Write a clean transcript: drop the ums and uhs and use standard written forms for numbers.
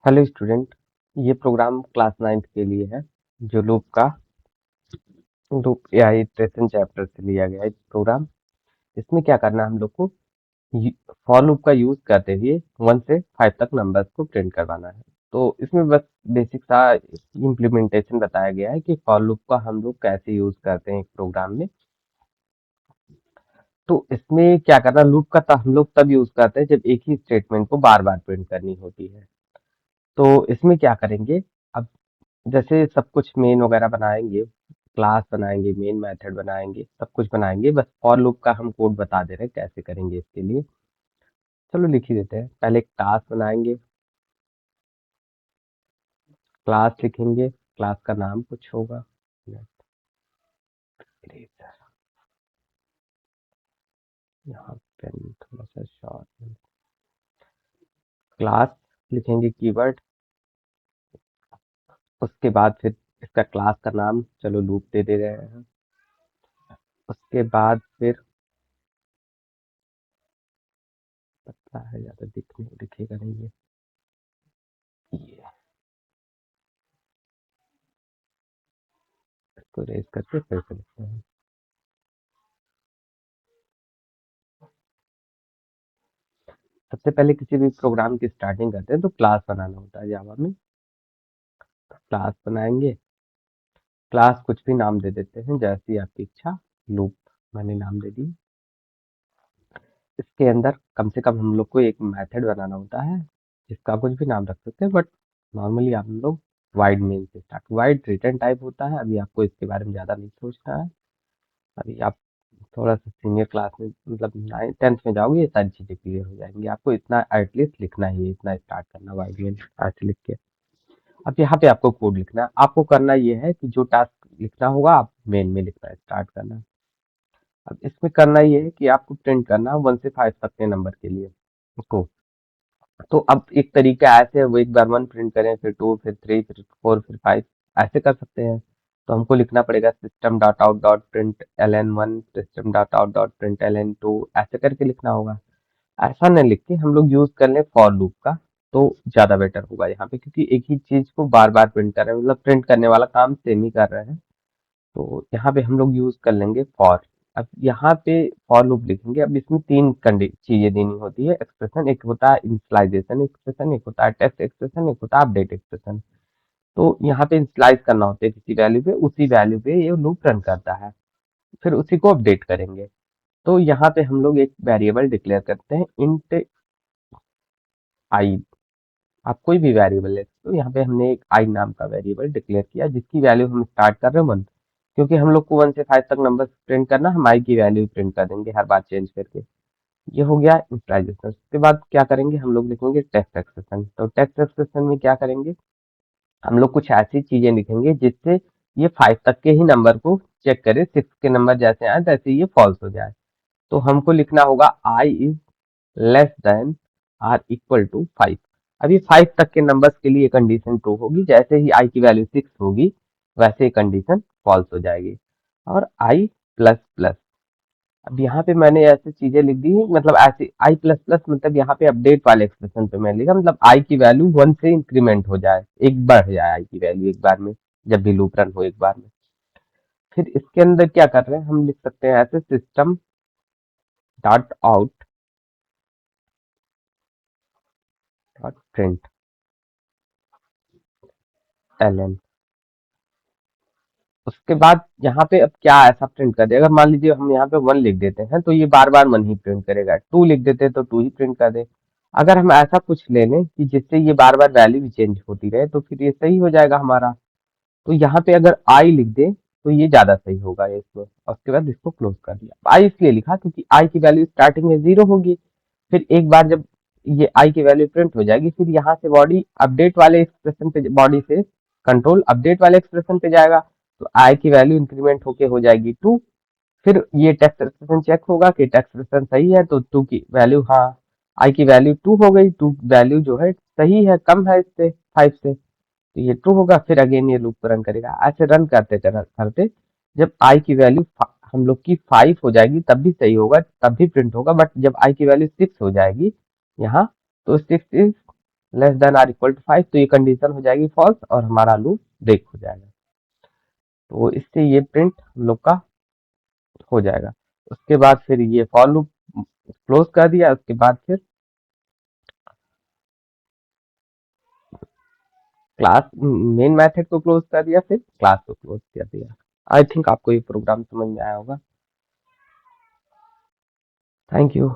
Hello student. ये programme class 9th के लिए है जो लूप या इटरेशन चैप्टर से लिया गया है प्रोग्राम। इसमें क्या करना है हम लोग को फॉर लूप का यूज करते हुए 1 से 5 तक नंबर्स को प्रिंट करवाना है। तो इसमें बस बेसिक सा इम्प्लीमेंटेशन बताया गया है कि फॉर लूप का हम लोग कैसे यूज करते हैं एक प्रोग्राम में। तो इसमें क्या करना, लूप का हम लोग तब यूज करते हैं जब एक ही स्टेटमेंट को बार बार प्रिंट करनी होती है। तो इसमें क्या करेंगे, अब जैसे सब कुछ मेन वगैरह बनाएंगे, क्लास बनाएंगे, मेन मेथड बनाएंगे, सब कुछ बनाएंगे। बस फॉर लूप का हम कोड बता दे रहे हैं कैसे करेंगे इसके लिए। चलो लिख ही देते हैं। पहले क्लास बनाएंगे, क्लास लिखेंगे, क्लास का नाम कुछ होगा। यहाँ पेन थोड़ा सा शॉर्ट। क्लास लिखेंगे कीवर्ड, उसके बाद फिर इसका क्लास का नाम चलो लूप दे रहे हैं। उसके बाद फिर पता है ज्यादा दिखेगा नहीं ये इसको रेज करके फिर से लिखते हैं। सबसे पहले किसी भी प्रोग्राम की स्टार्टिंग करते हैं तो क्लास बनाना होता है जावा में। क्लास बनाएंगे, क्लास कुछ भी नाम दे देते हैं जैसी आपकी इच्छा। लूप मैंने नाम दे दी। इसके अंदर कम से कम हम लोग को एक मेथड बनाना होता है जिसका कुछ भी नाम रख सकते हैं, बट नॉर्मली आप लोग वाइड मेन से स्टार्ट। वाइड रिटर्न टाइप होता है, अभी आपको इसके बारे में ज़्यादा नहीं सोचना है। अभी आप थोड़ा सा सीनियर क्लास में मतलब 9th 10th में जाओगे, ये सारी चीज़ें क्लियर हो जाएंगी। आपको इतना एटलीस्ट लिखना ही है, इतना स्टार्ट करना वाइड मेन ऐसे लिख के। अब यहाँ पे आपको कोड लिखना है। आपको करना ये है कि जो टास्क लिखना होगा आप मेन में लिखना है, स्टार्ट करना है। अब इसमें करना ये है कि आपको प्रिंट करना है 1 से 5 तक के नंबर के लिए को। तो अब एक तरीका ऐसे है, वो एक बार 1 प्रिंट करें, फिर 2, फिर 3, फिर 4, फिर 5 ऐसे कर सकते हैं। तो हमको लिखना पड़ेगा system dot out dot print L N one, system dot out dot print L N two, ऐसे करके लिखना होगा। ऐसा नहीं लिख के हम लोग यूज कर लें फॉर लूप का, तो ज्यादा बेटर होगा यहाँ पे, क्योंकि एक ही चीज को बार बार प्रिंट कर रहे हैं, मतलब प्रिंट करने वाला काम सेम ही कर रहे हैं। तो यहाँ पे हम लोग यूज कर लेंगे फॉर। अब यहाँ पे फॉर लूप लिखेंगे। अब इसमें तीन चीजें देनी होती है एक्सप्रेशन। एक होता है इनिशियलाइजेशन एक्सप्रेशन, एक होता है टेस्ट एक्सप्रेशन, एक होता है अपडेट एक्सप्रेशन। तो यहाँ पे इनिशियलाइज करना होता है किसी वैल्यू पे, उसी वैल्यू पे ये लूप रन करता है, फिर उसी को अपडेट करेंगे। तो यहाँ पे हम लोग एक वेरिएबल डिक्लेयर करते हैं इंट आई। आप कोई भी वेरिएबल ले सकते हो। यहाँ पे हमने एक आई नाम का वेरिएबल डिक्लेयर किया जिसकी वैल्यू हम स्टार्ट कर रहे हैं 1, क्योंकि हम लोग को 1 से 5 तक नंबर प्रिंट करना, हम आई की वैल्यू प्रिंट कर देंगे हर बार चेंज करके। ये हो गया इनिशियलाइजेशन। उसके बाद क्या करेंगे, हम लोग लिखेंगे टेक्स्ट एक्सप्रेशन। तो टेक्स्ट एक्सप्रेशन में क्या करेंगे, हम लोग कुछ ऐसी चीजें लिखेंगे जिससे ये 5 तक के ही नंबर को चेक करे, 6 के नंबर जैसे आए तैसे ये फॉल्स हो जाए। तो हमको लिखना होगा I is less than or equal to 5। अभी 5 तक के नंबर्स के लिए कंडीशन ट्रू होगी, जैसे ही आई की वैल्यू 6 होगी वैसे ही कंडीशन फॉल्स हो जाएगी। और आई प्लस प्लस, अब यहाँ पे मैंने ऐसी चीजें लिख दी, मतलब ऐसे आई प्लस प्लस मतलब यहाँ पे अपडेट वाले एक्सप्रेशन पे मैं लिखा, मतलब आई की वैल्यू 1 से इंक्रीमेंट हो जाए, एक बढ़ जाए आई की वैल्यू एक बार में, जब भी लूप रन हो एक बार में। फिर इसके अंदर क्या कर रहे हैं, हम लिख सकते हैं ऐसे system dot out dot print L. उसके बाद यहाँ पे अब क्या ऐसा प्रिंट कर दे, अगर मान लीजिए हम यहाँ पे 1 लिख देते हैं तो ये बार बार 1 ही प्रिंट करेगा। 2 लिख देते हैं तो 2 ही प्रिंट कर दे। अगर हम ऐसा कुछ ले लें कि जिससे ये बार बार वैल्यू भी चेंज होती रहे तो फिर ये सही हो जाएगा हमारा। तो यहाँ पे अगर आई लिख दे तो ये ज्यादा सही होगा ये इसमें। और उसके बाद इसको क्लोज कर दिया। आई इसलिए लिखा क्योंकि आई की वैल्यू स्टार्टिंग में 0 होगी। फिर एक बार जब ये आई की वैल्यू प्रिंट हो जाएगी, फिर यहाँ से बॉडी अपडेट वाले एक्सप्रेशन पे, बॉडी से कंट्रोल अपडेट वाले एक्सप्रेशन पे जाएगा। तो आई की वैल्यू इंक्रीमेंट होके हो जाएगी 2। फिर ये टेक्स्ट एक्सप्रेशन चेक होगा कि टेक्स्ट एक्सप्रेशन सही है, तो 2 की वैल्यू, हाँ आई की वैल्यू 2 हो गई, 2 वैल्यू जो है सही है, कम है इससे 5 से, तो ये ट्रू होगा। फिर अगेन ये लूप रन करेगा। ऐसे रन करते करते जब आई की वैल्यू हम लोग की 5 हो जाएगी तब भी सही होगा, तब भी प्रिंट होगा। बट जब आई की वैल्यू 6 हो जाएगी यहाँ, तो 6 is less than or equal to 5, तो ये कंडीशन हो जाएगी फॉल्स और हमारा लूप ब्रेक हो जाएगा। तो इससे ये प्रिंट हम लोग का हो जाएगा। उसके बाद फिर ये फॉर लूप क्लोज कर दिया, उसके बाद फिर क्लास मेन मेथड को क्लोज कर दिया, फिर क्लास को क्लोज कर दिया। आई थिंक आपको ये प्रोग्राम समझ में आया होगा। Thank you.